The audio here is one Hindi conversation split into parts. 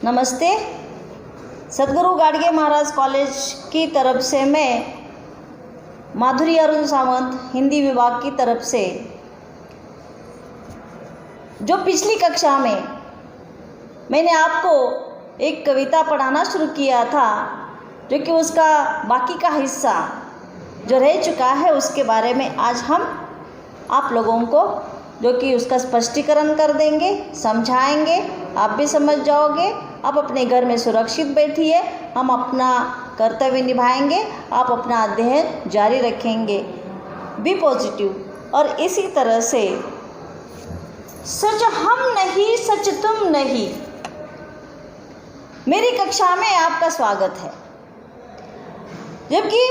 नमस्ते। सदगुरु गाडगे महाराज कॉलेज की तरफ से मैं माधुरी अरुण सावंत हिंदी विभाग की तरफ से जो पिछली कक्षा में मैंने आपको एक कविता पढ़ाना शुरू किया था, जो कि उसका बाकी का हिस्सा जो रह चुका है उसके बारे में आज हम आप लोगों को जो कि उसका स्पष्टीकरण कर देंगे, समझाएंगे। आप भी समझ जाओगे। आप अपने घर में सुरक्षित बैठिए, हम अपना कर्तव्य निभाएंगे, आप अपना अध्ययन जारी रखेंगे। Be positive. और इसी तरह से सच हम नहीं सच तुम नहीं, मेरी कक्षा में आपका स्वागत है। जबकि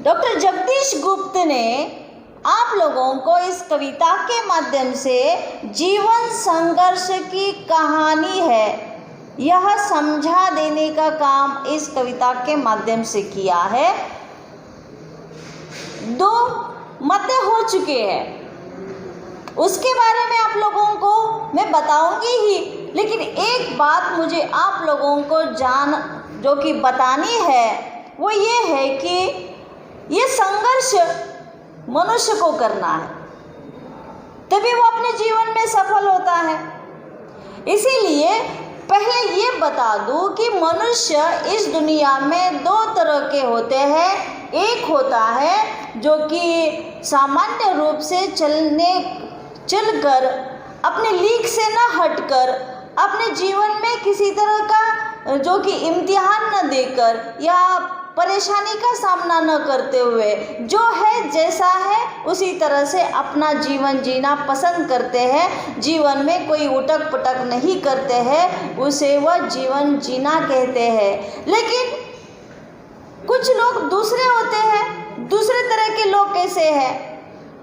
डॉक्टर जगदीश गुप्त ने आप लोगों को इस कविता के माध्यम से जीवन संघर्ष की कहानी है यह समझा देने का काम इस कविता के माध्यम से किया है। 2 मतें हो चुके हैं, उसके बारे में आप लोगों को मैं बताऊंगी ही, लेकिन एक बात मुझे आप लोगों को जो कि बतानी है वो ये है कि ये संघर्ष मनुष्य को करना है, तभी वो अपने जीवन में सफल होता है। इसीलिए पहले ये बता दूं कि मनुष्य इस दुनिया में 2 तरह के होते हैं। एक होता है जो कि सामान्य रूप से चलकर अपने लीक से न हटकर अपने जीवन में किसी तरह का जो कि इम्तिहान न देकर या परेशानी का सामना न करते हुए जो है जैसा है उसी तरह से अपना जीवन जीना पसंद करते हैं, जीवन में कोई उटक पटक नहीं करते हैं, उसे वह जीवन जीना कहते हैं। लेकिन कुछ लोग दूसरे होते हैं। दूसरे तरह के लोग कैसे हैं?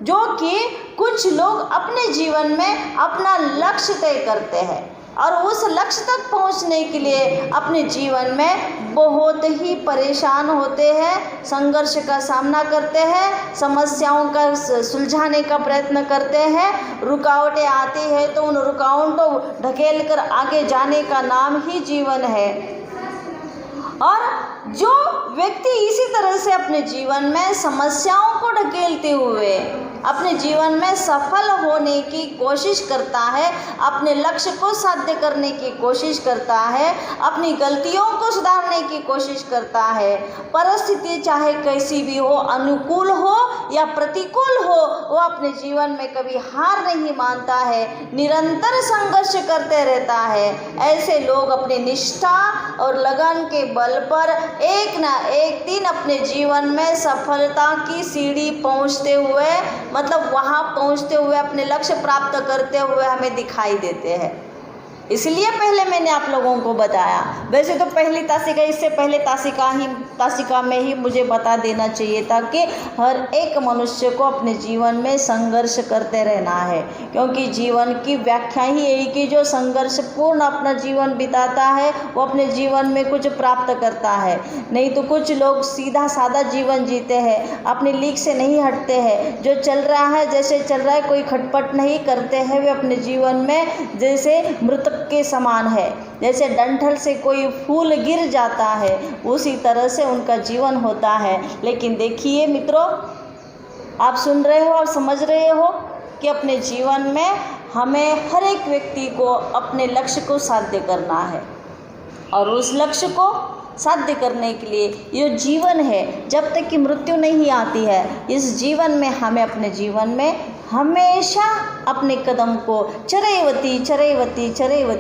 जो कि कुछ लोग अपने जीवन में अपना लक्ष्य तय करते हैं और उस लक्ष्य तक पहुंचने के लिए अपने जीवन में बहुत ही परेशान होते हैं, संघर्ष का सामना करते हैं, समस्याओं का सुलझाने का प्रयत्न करते हैं। रुकावटें आती हैं तो उन रुकावटों को ढकेल कर आगे जाने का नाम ही जीवन है। और जो व्यक्ति इसी तरह से अपने जीवन में समस्याओं को ढकेलते हुए अपने जीवन में सफल होने की कोशिश करता है, अपने लक्ष्य को साध्य करने की कोशिश करता है, अपनी गलतियों को सुधारने की कोशिश करता है, परिस्थिति चाहे कैसी भी हो, अनुकूल हो या प्रतिकूल हो, वो अपने जीवन में कभी हार नहीं मानता है, निरंतर संघर्ष करते रहता है। ऐसे लोग अपनी निष्ठा और लगन के बल पर एक ना एक दिन अपने जीवन में सफलता की सीढ़ी पहुंचते हुए, मतलब वहां पहुंचते हुए अपने लक्ष्य प्राप्त करते हुए हमें दिखाई देते हैं। इसलिए पहले मैंने आप लोगों को बताया। वैसे तो पहली तासिका, इससे पहले तासिका में ही मुझे बता देना चाहिए था कि हर एक मनुष्य को अपने जीवन में संघर्ष करते रहना है, क्योंकि जीवन की व्याख्या ही यही कि जो संघर्षपूर्ण अपना जीवन बिताता है वो अपने जीवन में कुछ प्राप्त करता है। नहीं तो कुछ लोग सीधा साधा जीवन जीते हैं, अपनी लीक से नहीं हटते हैं, जो चल रहा है जैसे चल रहा है, कोई खटपट नहीं करते हैं। वे अपने जीवन में जैसे मृतक के समान है, जैसे डंठल से कोई फूल गिर जाता है उसी तरह से उनका जीवन होता है। लेकिन देखिए मित्रों, आप सुन रहे हो और समझ रहे हो कि अपने जीवन में हमें हर एक व्यक्ति को अपने लक्ष्य को साध्य करना है, और उस लक्ष्य को साध्य करने के लिए ये जीवन है, जब तक कि मृत्यु नहीं आती है, इस जीवन में हमें अपने जीवन में हमेशा अपने कदम को चरैवती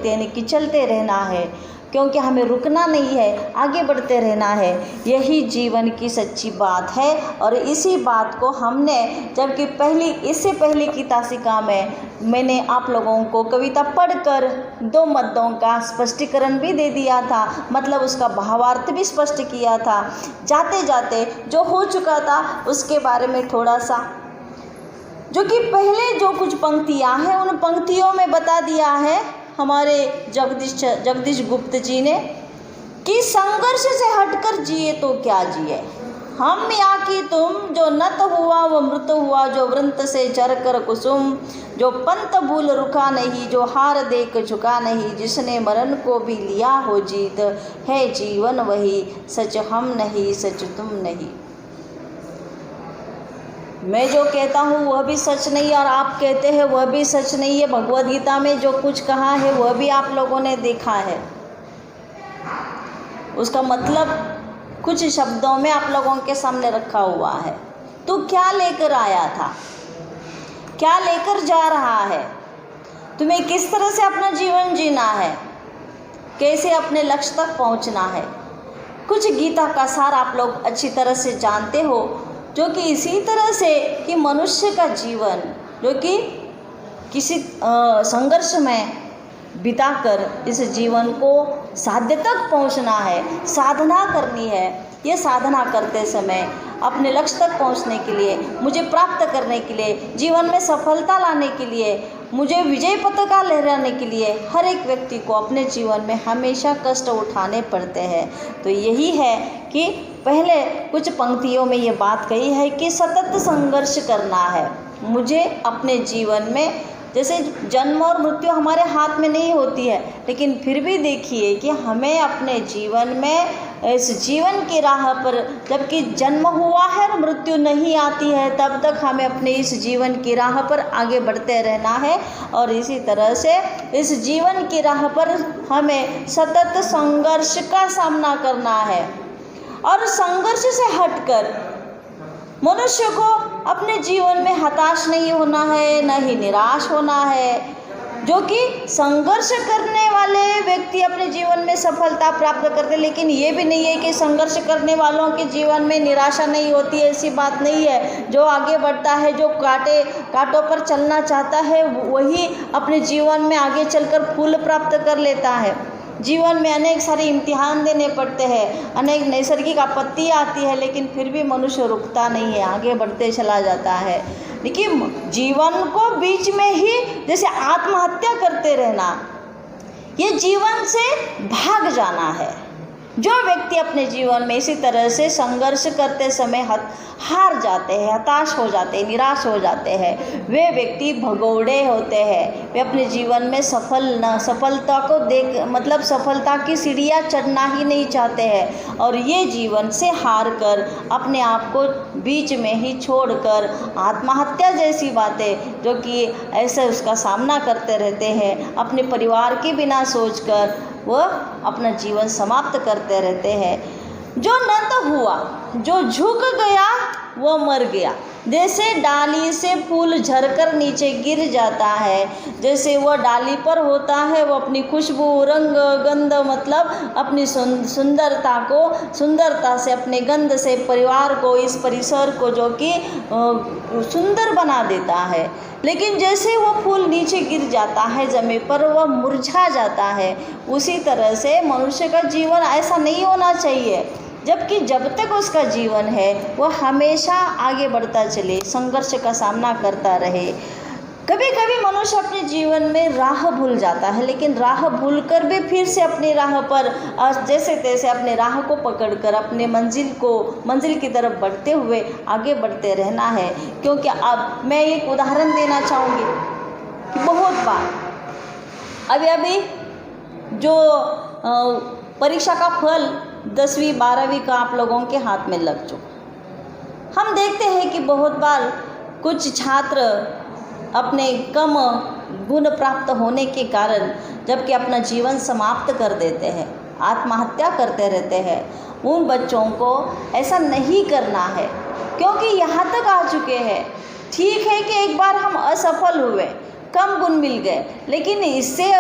यानी कि चलते रहना है, क्योंकि हमें रुकना नहीं है, आगे बढ़ते रहना है। यही जीवन की सच्ची बात है। और इसी बात को हमने जबकि इससे पहले की तासिका में मैंने आप लोगों को कविता पढ़कर 2 मद्दों का स्पष्टीकरण भी दे दिया था, मतलब उसका भावार्थ भी स्पष्ट किया था। जाते जाते जो हो चुका था उसके बारे में थोड़ा सा, जो कि पहले जो कुछ पंक्तियाँ हैं उन पंक्तियों में बता दिया है हमारे जगदीश गुप्त जी ने कि संघर्ष से हटकर जिए तो क्या जिए। हम या कि तुम, जो नत हुआ वो मृत हुआ, जो वृंत से चर कर कुसुम, जो पंत भूल रुका नहीं, जो हार देख झुका नहीं, जिसने मरण को भी लिया हो जीत, है जीवन वही, सच हम नहीं सच तुम नहीं। मैं जो कहता हूँ वह भी सच नहीं और आप कहते हैं वह भी सच नहीं है। भगवद गीता में जो कुछ कहा है वह भी आप लोगों ने देखा है। उसका मतलब कुछ शब्दों में आप लोगों के सामने रखा हुआ है। तू क्या लेकर आया था, क्या लेकर जा रहा है, तुम्हें किस तरह से अपना जीवन जीना है, कैसे अपने लक्ष्य तक पहुंचना है। कुछ गीता का सार आप लोग अच्छी तरह से जानते हो, जो कि इसी तरह से कि मनुष्य का जीवन जो कि किसी संघर्ष में बिताकर इस जीवन को साध्य तक पहुंचना है, साधना करनी है। ये साधना करते समय अपने लक्ष्य तक पहुंचने के लिए, मुझे प्राप्त करने के लिए, जीवन में सफलता लाने के लिए, मुझे विजय पताका लहराने के लिए हर एक व्यक्ति को अपने जीवन में हमेशा कष्ट उठाने पड़ते हैं। तो यही है कि पहले कुछ पंक्तियों में ये बात कही है कि सतत संघर्ष करना है मुझे अपने जीवन में। जैसे जन्म और मृत्यु हमारे हाथ में नहीं होती है, लेकिन फिर भी देखिए कि हमें अपने जीवन में इस जीवन की राह पर, जबकि जन्म हुआ है और मृत्यु नहीं आती है, तब तक हमें अपने इस जीवन की राह पर आगे बढ़ते रहना है। और इसी तरह से इस जीवन की राह पर हमें सतत संघर्ष का सामना करना है। और संघर्ष से हटकर मनुष्य को अपने जीवन में हताश नहीं होना है, न ही निराश होना है। जो कि संघर्ष करने वाले व्यक्ति अपने जीवन में सफलता प्राप्त करते, लेकिन ये भी नहीं है कि संघर्ष करने वालों के जीवन में निराशा नहीं होती है, ऐसी बात नहीं है। जो आगे बढ़ता है, जो कांटों पर चलना चाहता है, वही अपने जीवन में आगे चलकर फूल प्राप्त कर लेता है। जीवन में अनेक सारे इम्तिहान देने पड़ते हैं, अनेक नैसर्गिक आपत्ति आती है, लेकिन फिर भी मनुष्य रुकता नहीं है, आगे बढ़ते चला जाता है। लेकिन जीवन को बीच में ही जैसे आत्महत्या करते रहना, ये जीवन से भाग जाना है। जो व्यक्ति अपने जीवन में इसी तरह से संघर्ष करते समय हार जाते हैं, हताश हो जाते हैं, निराश हो जाते हैं, वे व्यक्ति भगोड़े होते हैं। वे अपने जीवन में सफलता को सफलता की सीढ़ियाँ चढ़ना ही नहीं चाहते हैं, और ये जीवन से हार कर अपने आप को बीच में ही छोड़कर आत्महत्या जैसी बातें, जो कि ऐसे उसका सामना करते रहते हैं, अपने परिवार के बिना सोचकर वह अपना जीवन समाप्त करते रहते हैं। जो नत हुआ, जो झुक गया वो मर गया। जैसे डाली से फूल झरकर नीचे गिर जाता है, जैसे वह डाली पर होता है, वो अपनी खुशबू, रंग, गंध अपनी सुंदरता से, अपने गंध से परिवार को, इस परिसर को जो कि सुंदर बना देता है। लेकिन जैसे वो फूल नीचे गिर जाता है जमीन पर, वह मुरझा जाता है। उसी तरह से मनुष्य का जीवन ऐसा नहीं होना चाहिए, जबकि जब तक उसका जीवन है वह हमेशा आगे बढ़ता चले, संघर्ष का सामना करता रहे। कभी कभी मनुष्य अपने जीवन में राह भूल जाता है, लेकिन राह भूलकर भी फिर से अपनी राह पर जैसे तैसे अपने राह को पकड़कर अपने मंजिल की तरफ बढ़ते हुए आगे बढ़ते रहना है। क्योंकि अब मैं एक उदाहरण देना चाहूँगी कि बहुत बार अभी जो परीक्षा का फल 10वीं 12वीं का आप लोगों के हाथ में लग चुका। हम देखते हैं कि बहुत बार कुछ छात्र अपने कम गुण प्राप्त होने के कारण जबकि अपना जीवन समाप्त कर देते हैं, आत्महत्या करते रहते हैं। उन बच्चों को ऐसा नहीं करना है, क्योंकि यहाँ तक आ चुके हैं। ठीक है कि एक बार हम असफल हुए, कम गुण मिल गए, लेकिन इससे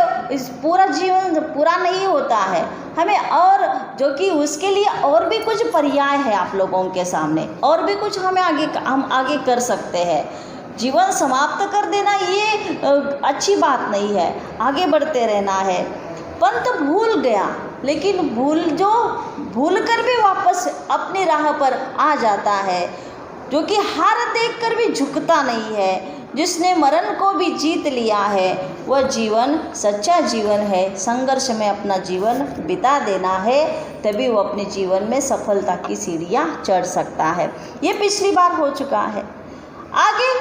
पूरा जीवन पूरा नहीं होता है। हमें और जो कि उसके लिए और भी कुछ पर्याय है आप लोगों के सामने, और भी कुछ हम आगे कर सकते हैं। जीवन समाप्त कर देना ये अच्छी बात नहीं है, आगे बढ़ते रहना है। पंत भूल गया, लेकिन भूल कर भी वापस अपनी राह पर आ जाता है, जो कि हार देखकर भी झुकता नहीं है, जिसने मरण को भी जीत लिया है वह जीवन सच्चा जीवन है। संघर्ष में अपना जीवन बिता देना है, तभी वो अपने जीवन में सफलता की सीढ़ियाँ चढ़ सकता है। ये पिछली बार हो चुका है। आगे,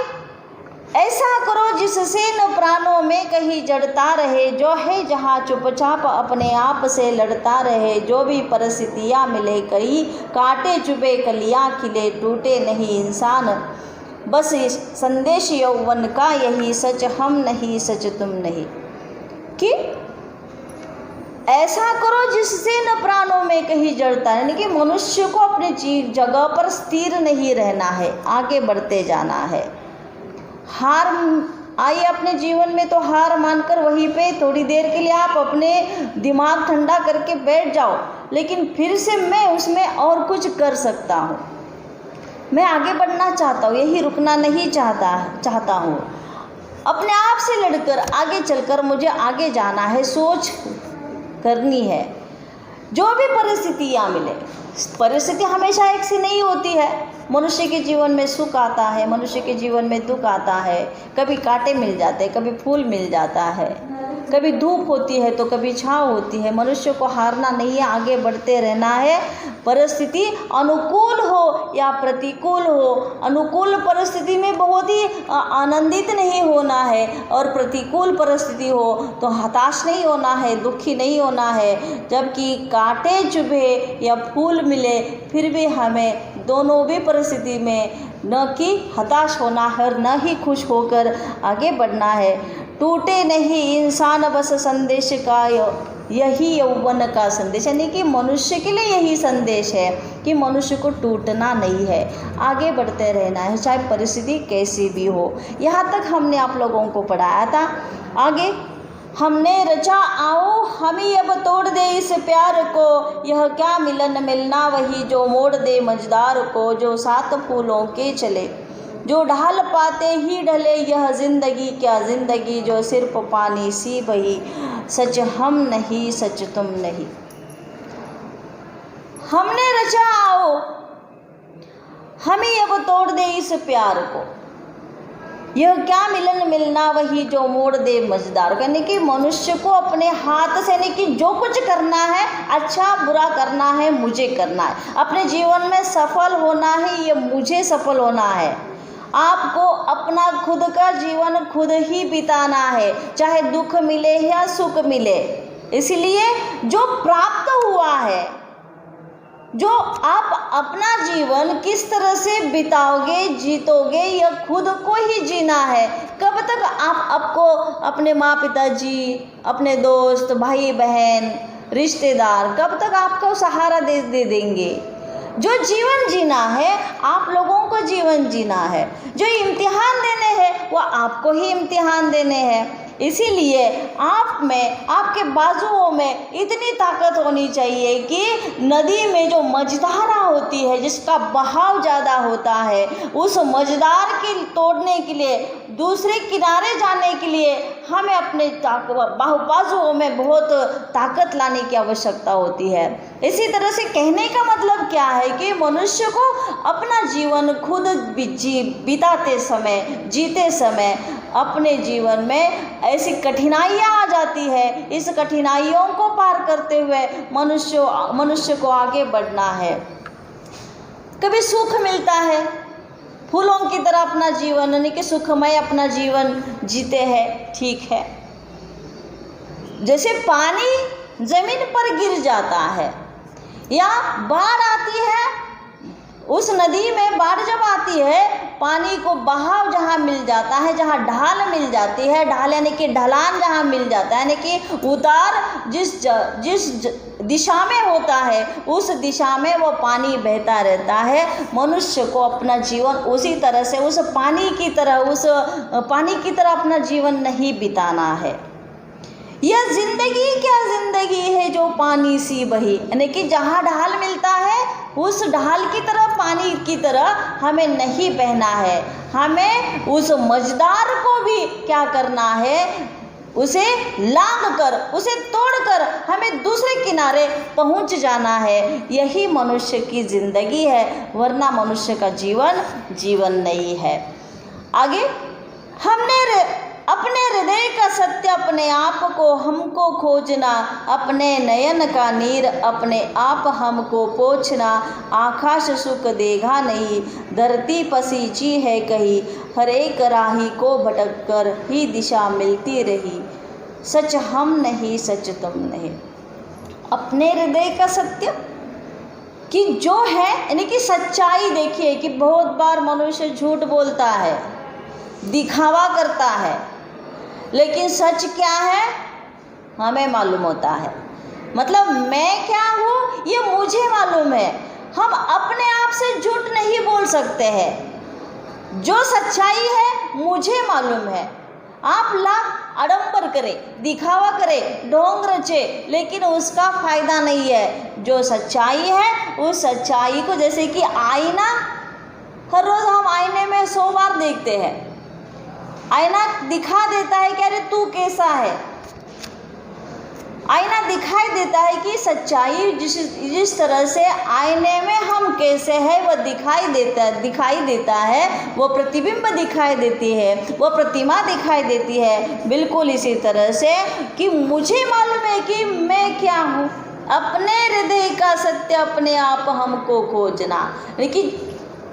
ऐसा करो जिससे न प्राणों में कहीं जड़ता रहे, जो है जहाँ चुपचाप अपने आप से लड़ता रहे। जो भी परिस्थितियाँ मिले कई कांटे चुभे कलियाँ खिले, टूटे नहीं इंसान बस इस संदेश यौवन का यही, सच हम नहीं सच तुम नहीं। कि ऐसा करो जिससे न प्राणों में कहीं जड़ता, यानी कि मनुष्य को अपनी जगह पर स्थिर नहीं रहना है, आगे बढ़ते जाना है। हार आई अपने जीवन में तो हार मानकर वहीं पे थोड़ी देर के लिए आप अपने दिमाग ठंडा करके बैठ जाओ, लेकिन फिर से मैं उसमें और कुछ कर सकता हूँ, मैं आगे बढ़ना चाहता हूँ, यही रुकना नहीं चाहता हूँ। अपने आप से लड़कर आगे चलकर मुझे आगे जाना है, सोच करनी है। जो भी परिस्थितियाँ मिले, परिस्थिति हमेशा एक सी नहीं होती है। मनुष्य के जीवन में सुख आता है, मनुष्य के जीवन में दुख आता है, कभी कांटे मिल जाते हैं, कभी फूल मिल जाता है, कभी धूप होती है तो कभी छाँव होती है। मनुष्य को हारना नहीं है, आगे बढ़ते रहना है। परिस्थिति अनुकूल हो या प्रतिकूल हो, अनुकूल परिस्थिति में बहुत ही आनंदित नहीं होना है, और प्रतिकूल परिस्थिति हो तो हताश नहीं होना है, दुखी नहीं होना है। जबकि कांटे चुभे या फूल मिले, फिर भी हमें दोनों भी परिस्थिति में न कि हताश होना है और न ही खुश होकर आगे बढ़ना है। टूटे नहीं इंसान बस संदेश का यही यौवन का संदेश, यानी कि मनुष्य के लिए यही संदेश है कि मनुष्य को टूटना नहीं है, आगे बढ़ते रहना है, चाहे परिस्थिति कैसी भी हो। यहाँ तक हमने आप लोगों को पढ़ाया था। आगे हमने रचा आओ हम ही अब तोड़ दे इस प्यार को, यह क्या मिलन मिलना वही जो मोड़ दे मझदार को। जो सात फूलों के चले जो ढाल पाते ही ढले, यह जिंदगी क्या जिंदगी जो सिर्फ पानी सी बही। सच हम नहीं सच तुम नहीं। हमने रचा आओ हम ही अब तोड़ दे इस प्यार को, यह क्या मिलन मिलना वही जो मोड़ दे मझदार को। यानी कि मनुष्य को अपने हाथ से, यानी कि जो कुछ करना है, अच्छा बुरा करना है, मुझे करना है। अपने जीवन में सफल होना है, ये मुझे सफल होना है। आपको अपना खुद का जीवन खुद ही बिताना है, चाहे दुख मिले या सुख मिले। इसलिए जो प्राप्त हुआ है, जो आप अपना जीवन किस तरह से बिताओगे, जीतोगे, यह खुद को ही जीना है। कब तक आप आपको अपने माँ पिताजी, अपने दोस्त, भाई बहन, रिश्तेदार कब तक आपको सहारा दे देंगे? जो जीवन जीना है, आप लोगों को जीवन जीना है। जो इम्तिहान देने हैं, वो आपको ही इम्तिहान देने हैं। इसीलिए आप में, आपके बाजुओं में इतनी ताकत होनी चाहिए कि नदी में जो मझधारा होती है, जिसका बहाव ज़्यादा होता है, उस मझधार के तोड़ने के लिए, दूसरे किनारे जाने के लिए हमें अपने बाजुओं में बहुत ताकत लाने की आवश्यकता होती है। इसी तरह से कहने का मतलब क्या है कि मनुष्य को अपना जीवन खुद बिताते समय, जीते समय अपने जीवन में ऐसी कठिनाइयाँ आ जाती है। इस कठिनाइयों को पार करते हुए मनुष्य को आगे बढ़ना है। कभी सुख मिलता है, फूलों की तरह अपना जीवन, यानी कि सुखमय अपना जीवन जीते हैं, ठीक है। जैसे पानी जमीन पर गिर जाता है या बाढ़ आती है, उस नदी में बाढ़ जब आती है, पानी को बहाव जहाँ मिल जाता है, जहाँ ढाल मिल जाती है, ढाल यानी कि ढलान जहाँ मिल जाता है, यानी कि उतार जिस दिशा में होता है, उस दिशा में वो पानी बहता रहता है। मनुष्य को अपना जीवन उसी तरह से, उस पानी की तरह अपना जीवन नहीं बिताना है। यह जिंदगी क्या जिंदगी है जो पानी सी बही, यानी कि जहाँ ढाल मिलता है, उस ढाल की तरह, पानी की तरह हमें नहीं बहना है। हमें उस मझधार को भी क्या करना है, उसे लांघ कर, उसे तोड़कर हमें दूसरे किनारे पहुंच जाना है। यही मनुष्य की जिंदगी है, वरना मनुष्य का जीवन नहीं है। आगे अपने हृदय का सत्य अपने आप को हमको खोजना, अपने नयन का नीर अपने आप हमको पोंछना। आकाश सुख देगा नहीं, धरती पसीजी है कहीं, हर एक राही को भटक कर ही दिशा मिलती रही। सच हम नहीं सच तुम नहीं। अपने हृदय का सत्य कि जो है यानी कि सच्चाई। देखिए कि बहुत बार मनुष्य झूठ बोलता है, दिखावा करता है, लेकिन सच क्या है हमें मालूम होता है। मतलब मैं क्या हूँ ये मुझे मालूम है। हम अपने आप से झूठ नहीं बोल सकते हैं। जो सच्चाई है मुझे मालूम है। आप लाख आडंबर करें, दिखावा करें, ढोंग रचे, लेकिन उसका फायदा नहीं है। जो सच्चाई है उस सच्चाई को, जैसे कि आईना, हर रोज़ हम आईने में 100 बार देखते हैं। आईना दिखा देता है कि अरे तू कैसा है। आईना दिखाई देता है कि सच्चाई जिस तरह से आईने में हम कैसे हैं वो दिखाई देता है, वो प्रतिबिंब दिखाई देती है, वो प्रतिमा दिखाई देती है। बिल्कुल इसी तरह से कि मुझे मालूम है कि मैं क्या हूँ। अपने हृदय का सत्य अपने आप हमको खोजना। लेकिन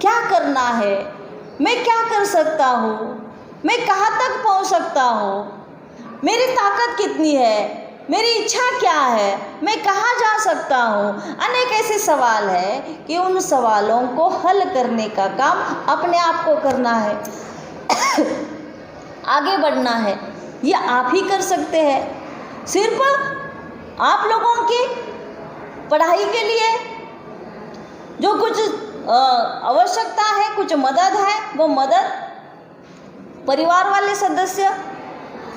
क्या करना है, मैं क्या कर सकता हूँ, मैं कहाँ तक पहुँच सकता हूँ, मेरी ताकत कितनी है, मेरी इच्छा क्या है, मैं कहाँ जा सकता हूँ। अनेक ऐसे सवाल हैं कि उन सवालों को हल करने का काम अपने आप को करना है। आगे बढ़ना है, ये आप ही कर सकते हैं। सिर्फ आप लोगों की पढ़ाई के लिए जो कुछ आवश्यकता है, कुछ मदद है, वो मदद परिवार वाले सदस्य,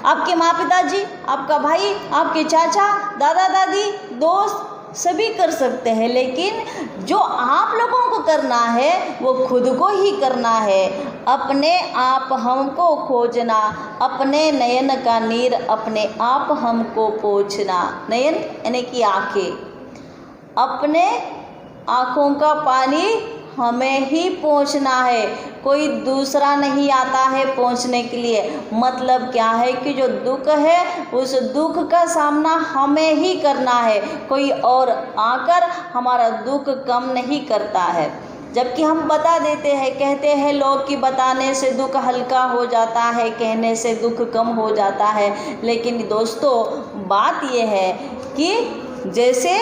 आपके माँ पिताजी, आपका भाई, आपके चाचा, दादा दादी, दोस्त सभी कर सकते हैं। लेकिन जो आप लोगों को करना है वो खुद को ही करना है। अपने आप हमको खोजना, अपने नयन का नीर अपने आप हमको पोंछना। नयन यानी कि आँखें, अपने आँखों का पानी हमें ही पोंछना है, कोई दूसरा नहीं आता है पोंछने के लिए। मतलब क्या है कि जो दुख है उस दुख का सामना हमें ही करना है, कोई और आकर हमारा दुख कम नहीं करता है। जबकि हम बता देते हैं, कहते हैं लोग कि बताने से दुख हल्का हो जाता है, कहने से दुख कम हो जाता है। लेकिन दोस्तों बात यह है कि जैसे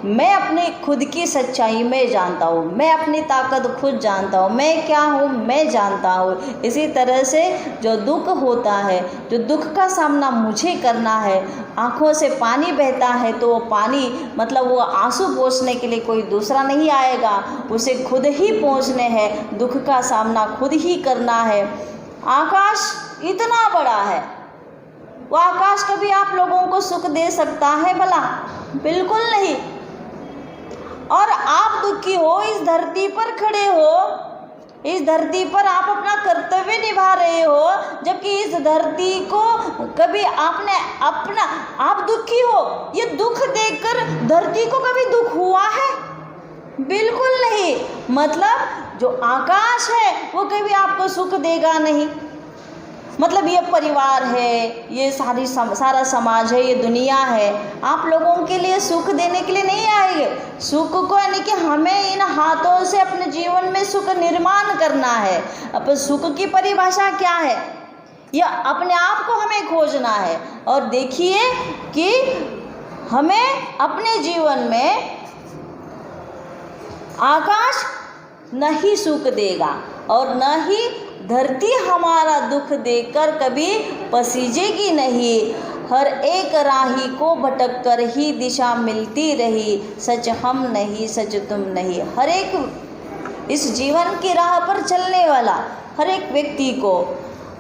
मैं अपनी खुद की सच्चाई में जानता हूँ, मैं अपनी ताकत खुद जानता हूँ, मैं क्या हूँ मैं जानता हूँ, इसी तरह से जो दुख होता है, जो दुख का सामना मुझे करना है, आँखों से पानी बहता है तो वो पानी मतलब वो आंसू पोंछने के लिए कोई दूसरा नहीं आएगा, उसे खुद ही पोंछने हैं, दुख का सामना खुद ही करना है। आकाश इतना बड़ा है, वो आकाश कभी आप लोगों को सुख दे सकता है भला? बिल्कुल नहीं। और आप दुखी हो, इस धरती पर खड़े हो, इस धरती पर आप अपना कर्तव्य निभा रहे हो, जबकि इस धरती को कभी आपने अपना आप दुखी हो, ये दुख देखकर धरती को कभी दुख हुआ है? बिल्कुल नहीं। मतलब जो आकाश है वो कभी आपको सुख देगा नहीं। मतलब ये परिवार है, ये सारा समाज है, ये दुनिया है, आप लोगों के लिए सुख देने के लिए नहीं आएंगे। सुख को यानी कि हमें इन हाथों से अपने जीवन में सुख निर्माण करना है। अब सुख की परिभाषा क्या है, यह अपने आप को हमें खोजना है। और देखिए कि हमें अपने जीवन में आकाश नहीं सुख देगा और न ही धरती हमारा दुख देकर कभी पसीजेगी नहीं। हर एक राही को भटक कर ही दिशा मिलती रही। सच हम नहीं सच तुम नहीं। हर एक इस जीवन की राह पर चलने वाला हर एक व्यक्ति को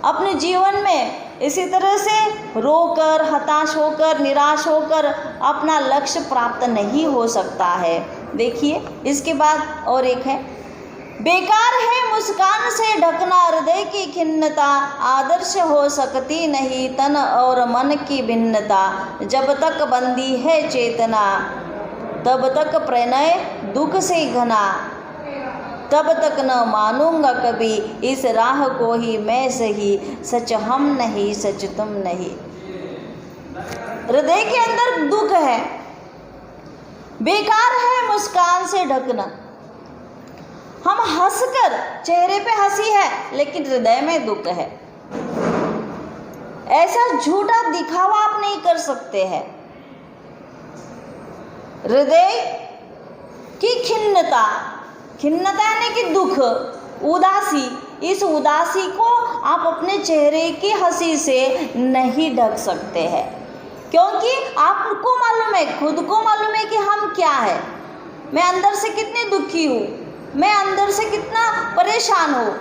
अपने जीवन में इसी तरह से रोकर, हताश होकर, निराश होकर अपना लक्ष्य प्राप्त नहीं हो सकता है। देखिए इसके बाद और एक है, बेकार है मुस्कान से ढकना हृदय की खिन्नता, आदर्श हो सकती नहीं तन और मन की भिन्नता। जब तक बंदी है चेतना तब तक प्रणय दुख से घना। तब तक न मानूंगा कभी इस राह को ही मैं सही, सच हम नहीं सच तुम नहीं। हृदय के अंदर दुख है, बेकार है मुस्कान से ढकना। हम हंसकर, चेहरे पे हंसी है लेकिन हृदय में दुख है। ऐसा झूठा दिखावा आप नहीं कर सकते हैं। हृदय की खिन्नता, खिन्नता यानी कि दुख, उदासी, इस उदासी को आप अपने चेहरे की हंसी से नहीं ढक सकते हैं, क्योंकि आपको मालूम है, खुद को मालूम है कि हम क्या है। मैं अंदर से कितनी दुखी हूँ, मैं अंदर से कितना परेशान हूँ।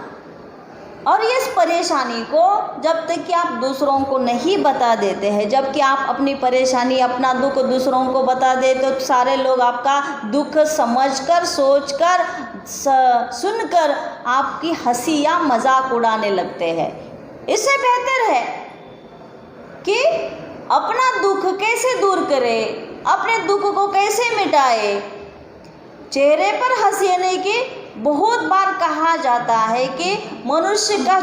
और इस परेशानी को जब तक कि आप दूसरों को नहीं बता देते हैं, जबकि आप अपनी परेशानी, अपना दुख दूसरों को बता देते तो सारे लोग आपका दुख समझकर, सोचकर, सुनकर आपकी हंसी या मजाक उड़ाने लगते हैं। इससे बेहतर है कि अपना दुख कैसे दूर करें, अपने दुख को कैसे मिटाए। चेहरे पर हंसी आने की बहुत बार कहा जाता है कि मनुष्य का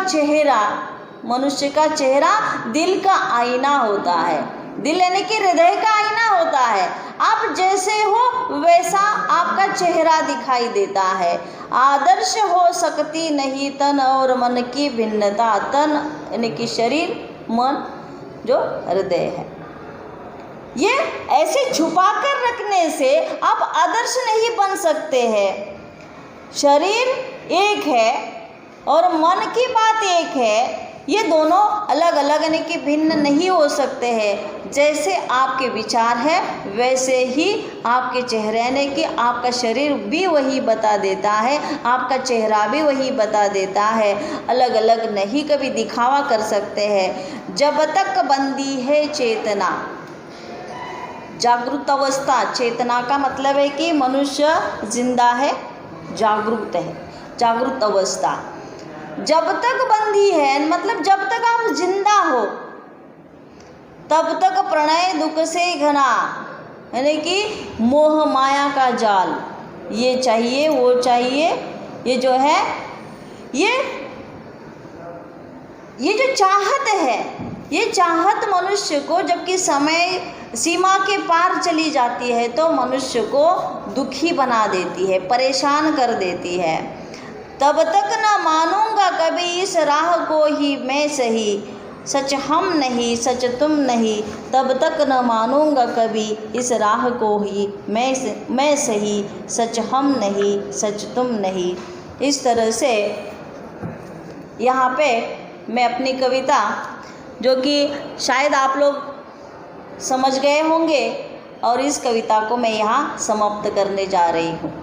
चेहरा दिल का आईना होता है। दिल यानी कि हृदय का आईना होता है। आप जैसे हो वैसा आपका चेहरा दिखाई देता है। आदर्श हो सकती नहीं तन और मन की भिन्नता, तन यानी कि शरीर, मन जो हृदय है, ये ऐसे छुपा कर रखने से आप आदर्श नहीं बन सकते हैं। शरीर एक है और मन की बात एक है, ये दोनों अलग अलग यानी कि भिन्न नहीं हो सकते हैं। जैसे आपके विचार है वैसे ही आपके चेहरे यानी कि आपका शरीर भी वही बता देता है, आपका चेहरा भी वही बता देता है। अलग अलग नहीं कभी दिखावा कर सकते हैं। जब तक बंदी है चेतना, जागरूक अवस्था, चेतना का मतलब है कि मनुष्य जिंदा है, जागरूक है, जागरूक अवस्था। जब तक बंदी है मतलब जब तक आप जिंदा हो तब तक प्रणय दुख से घना, यानी कि मोह माया का जाल, ये चाहिए वो चाहिए, ये जो है ये जो चाहत है, ये चाहत मनुष्य को जबकि समय सीमा के पार चली जाती है तो मनुष्य को दुखी बना देती है, परेशान कर देती है। तब तक न मानूंगा कभी इस राह को ही मैं सही, सच हम नहीं सच तुम नहीं। तब तक न मानूंगा कभी इस राह को ही मैं सही, सच हम नहीं सच तुम नहीं। इस तरह से यहाँ पे मैं अपनी कविता, जो कि शायद आप लोग समझ गए होंगे, और इस कविता को मैं यहाँ समाप्त करने जा रही हूँ।